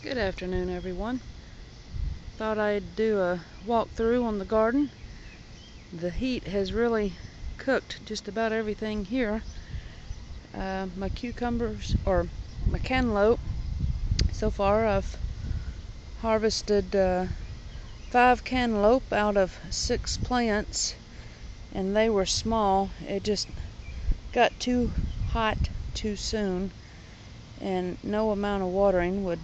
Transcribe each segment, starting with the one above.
Good afternoon, everyone. Thought I'd do a walkthrough on the garden. The heat has really cooked just about everything here. My cucumbers, or my cantaloupe, so far I've harvested 5 cantaloupe out of 6 plants, and they were small. It just got too hot too soon, and no amount of watering would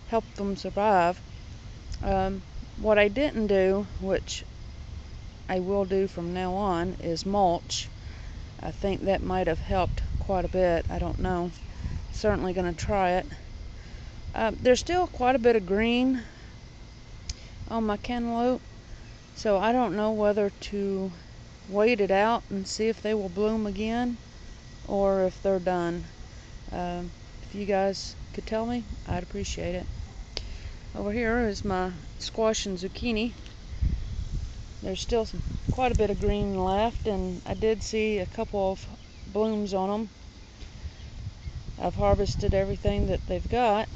help them survive. What I didn't do, which I will do from now on, is mulch. I think that might have helped quite a bit. I don't know. Certainly going to try it. There's still quite a bit of green on my cantaloupe, so I don't know whether to wait it out and see if they will bloom again or if they're done. If you guys could tell me, I'd appreciate it. Over here is my squash and zucchini. There's still quite a bit of green left, and I did see a couple of blooms on them. I've harvested everything that they've got,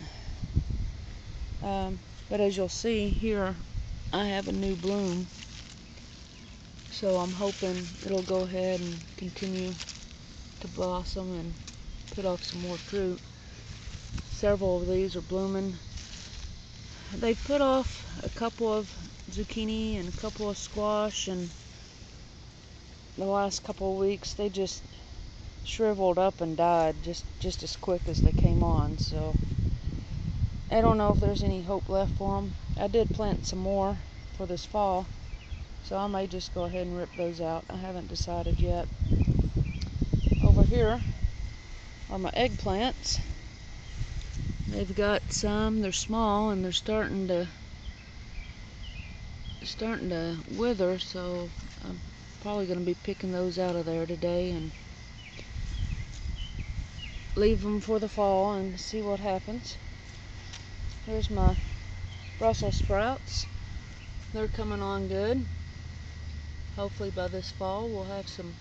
but as you'll see here, I have a new bloom, so I'm hoping it'll go ahead and continue to blossom and put off some more fruit. Several of these are blooming. They've put off a couple of zucchini and a couple of squash, and the last couple of weeks they just shriveled up and died just as quick as they came on, so I don't know if there's any hope left for them. I did plant some more for this fall, so I may just go ahead and rip those out. I haven't decided yet. Over here are my eggplants. They've got some, they're small, and they're starting to wither, so I'm probably going to be picking those out of there today and leave them for the fall and see what happens. Here's my Brussels sprouts. They're coming on good. Hopefully by this fall we'll have some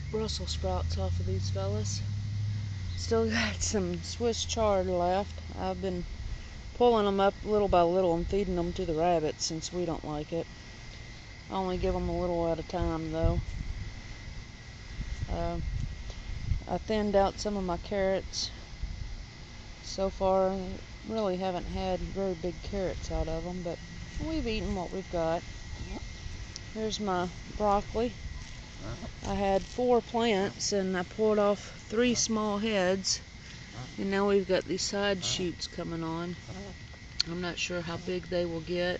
Brussels sprouts off of these fellas. Still got some Swiss chard left. I've been pulling them up little by little and feeding them to the rabbits since we don't like it. I only give them a little at a time though. I thinned out some of my carrots. So far, really haven't had very big carrots out of them, but we've eaten what we've got. Here's my broccoli. I had 4 plants and I pulled off 3 small heads, and now we've got these side shoots coming on. I'm not sure how big they will get.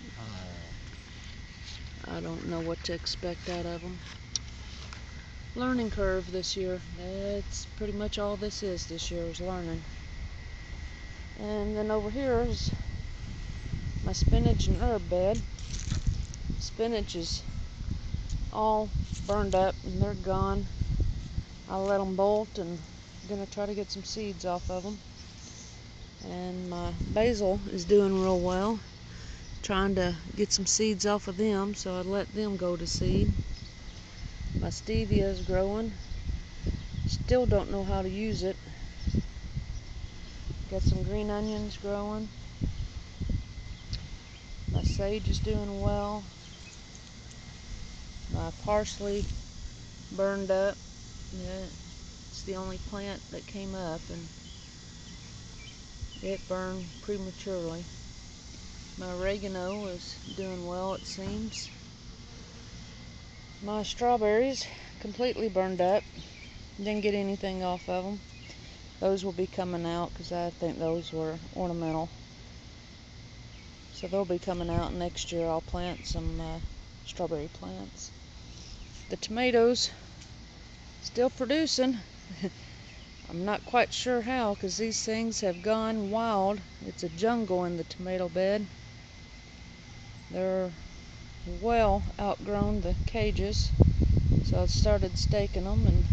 I don't know what to expect out of them. Learning curve this year. That's pretty much all this year is learning. And then over here is my spinach and herb bed. Spinach is all burned up and they're gone. I let them bolt, and I'm gonna try to get some seeds off of them. And my basil is doing real well. Trying to get some seeds off of them, so I let them go to seed. My stevia is growing. Still don't know how to use it. Got some green onions growing. My sage is doing well. My parsley burned up. Yeah, it's the only plant that came up, and it burned prematurely. My oregano is doing well, it seems. My strawberries completely burned up. Didn't get anything off of them. Those will be coming out because I think those were ornamental. So they'll be coming out next year. I'll plant some strawberry plants. The tomatoes still producing. I'm not quite sure how, because these things have gone wild. It's a jungle in the tomato bed. They're well outgrown the cages, so I started staking them, and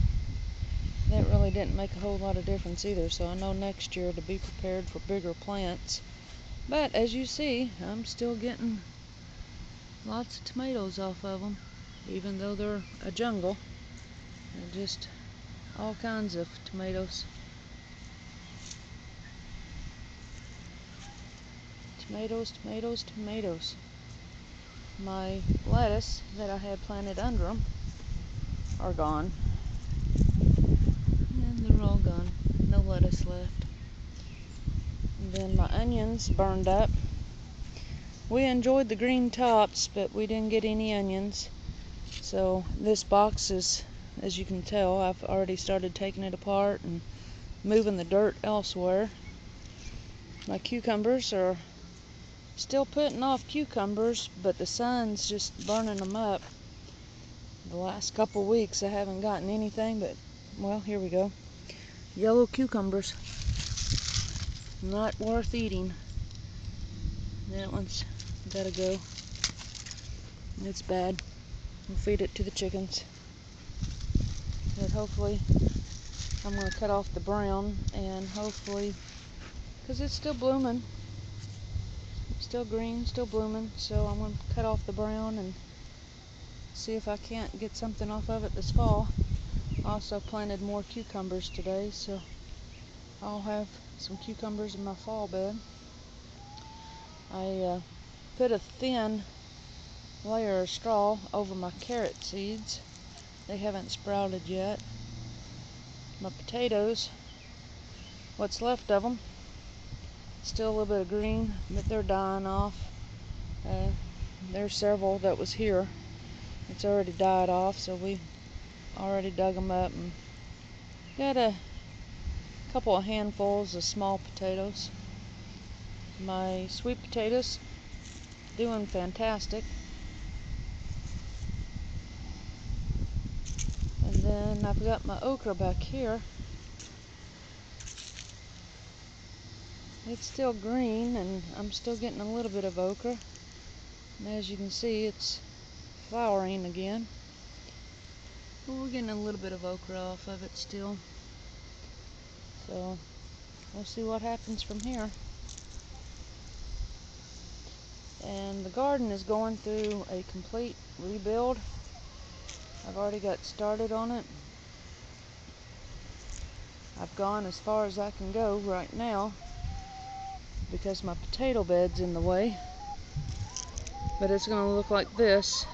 that really didn't make a whole lot of difference either. So I know next year to be prepared for bigger plants. But as you see, I'm still getting lots of tomatoes off of them, even though they're a jungle. They're just all kinds of tomatoes. Tomatoes, tomatoes, tomatoes. My lettuce that I had planted under them are gone. And they're all gone. No lettuce left. And then my onions burned up. We enjoyed the green tops, but we didn't get any onions. So this box is, as you can tell, I've already started taking it apart and moving the dirt elsewhere. My cucumbers are still putting off cucumbers, but the sun's just burning them up. The last couple weeks I haven't gotten anything but, well, here we go. Yellow cucumbers. Not worth eating. That one's gotta go. It's bad. We'll feed it to the chickens. But hopefully, I'm going to cut off the brown, and hopefully, because it's still blooming, still green, still blooming, so I'm going to cut off the brown and see if I can't get something off of it this fall. Also planted more cucumbers today, so I'll have some cucumbers in my fall bed. I put a thin layer of straw over my carrot seeds. They haven't sprouted yet. My potatoes, what's left of them, still a little bit of green, but they're dying off. There's several that was here. It's already died off, so we already dug them up and got a couple of handfuls of small potatoes. My sweet potatoes doing fantastic. And then I've got my okra back here. It's still green and I'm still getting a little bit of okra. And as you can see, it's flowering again. But we're getting a little bit of okra off of it still. So we'll see what happens from here. And the garden is going through a complete rebuild. I've already got started on it. I've gone as far as I can go right now because my potato bed's in the way. But it's going to look like this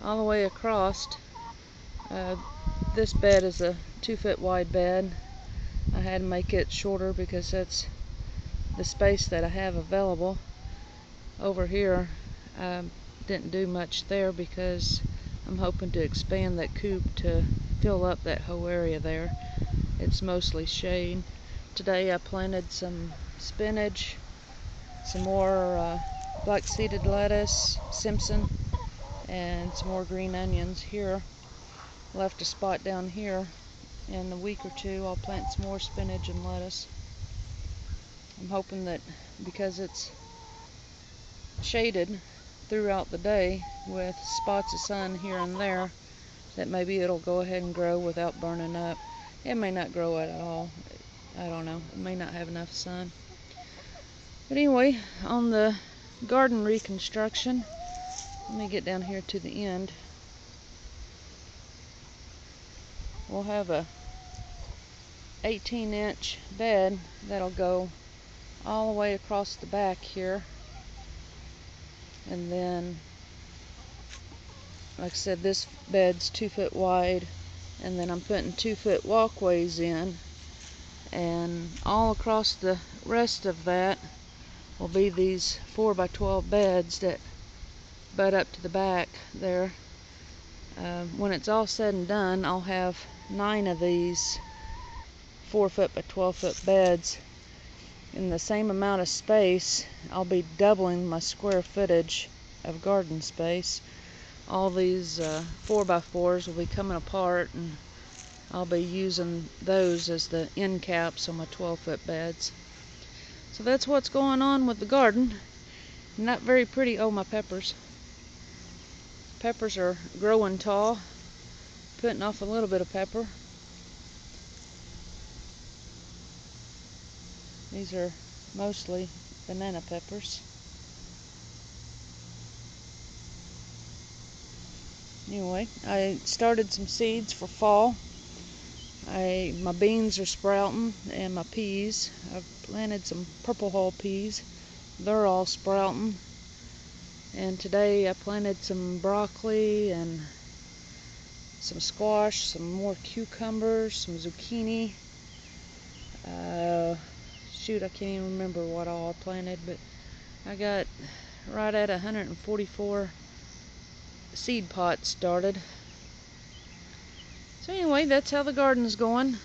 all the way across. This bed is a 2-foot wide bed. I had to make it shorter because that's the space that I have available. Over here, I didn't do much there because I'm hoping to expand that coop to fill up that whole area there. It's mostly shade. Today I planted some spinach, some more black seeded lettuce, Simpson, and some more green onions here. Left a spot down here. In a week or two I'll plant some more spinach and lettuce. I'm hoping that because it's shaded throughout the day with spots of sun here and there, that maybe it'll go ahead and grow without burning up. It may not grow at all. I don't know. It may not have enough sun. But anyway, on the garden reconstruction, let me get down here to the end. We'll have a 18-inch bed that'll go all the way across the back here. And then, like I said, this bed's 2 foot wide, and then I'm putting 2-foot walkways in, and all across the rest of that will be these 4x12 beds that butt up to the back there. When it's all said and done, I'll have 9 of these 4-foot by 12-foot beds. In the same amount of space, I'll be doubling my square footage of garden space. All these 4x4s will be coming apart, and I'll be using those as the end caps on my 12-foot beds. So that's what's going on with the garden. Not very pretty. Oh, my peppers. Peppers are growing tall, putting off a little bit of pepper. These are mostly banana peppers. Anyway, I started some seeds for fall. My beans are sprouting, and my peas. I've planted some purple hull peas. they're all sprouting. And today I planted some broccoli and some squash, some more cucumbers, some zucchini. Shoot, I can't even remember what all I planted, but I got right at 144 seed pots started. So anyway, that's how the garden's going.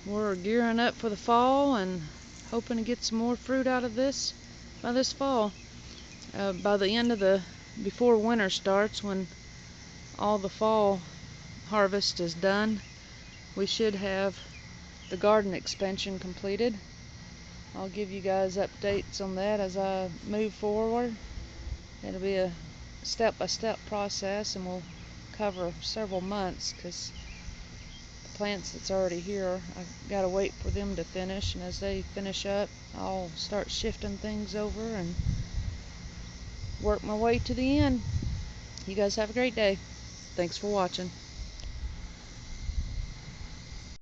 We're gearing up for the fall and hoping to get some more fruit out of this by this fall. By the end of before winter starts, when all the fall harvest is done, we should have the garden expansion completed. I'll give you guys updates on that as I move forward. It'll be a step-by-step process, and we'll cover several months because the plants that's already here, I've got to wait for them to finish, and as they finish up, I'll start shifting things over and work my way to the end. You guys have a great day. Thanks for watching.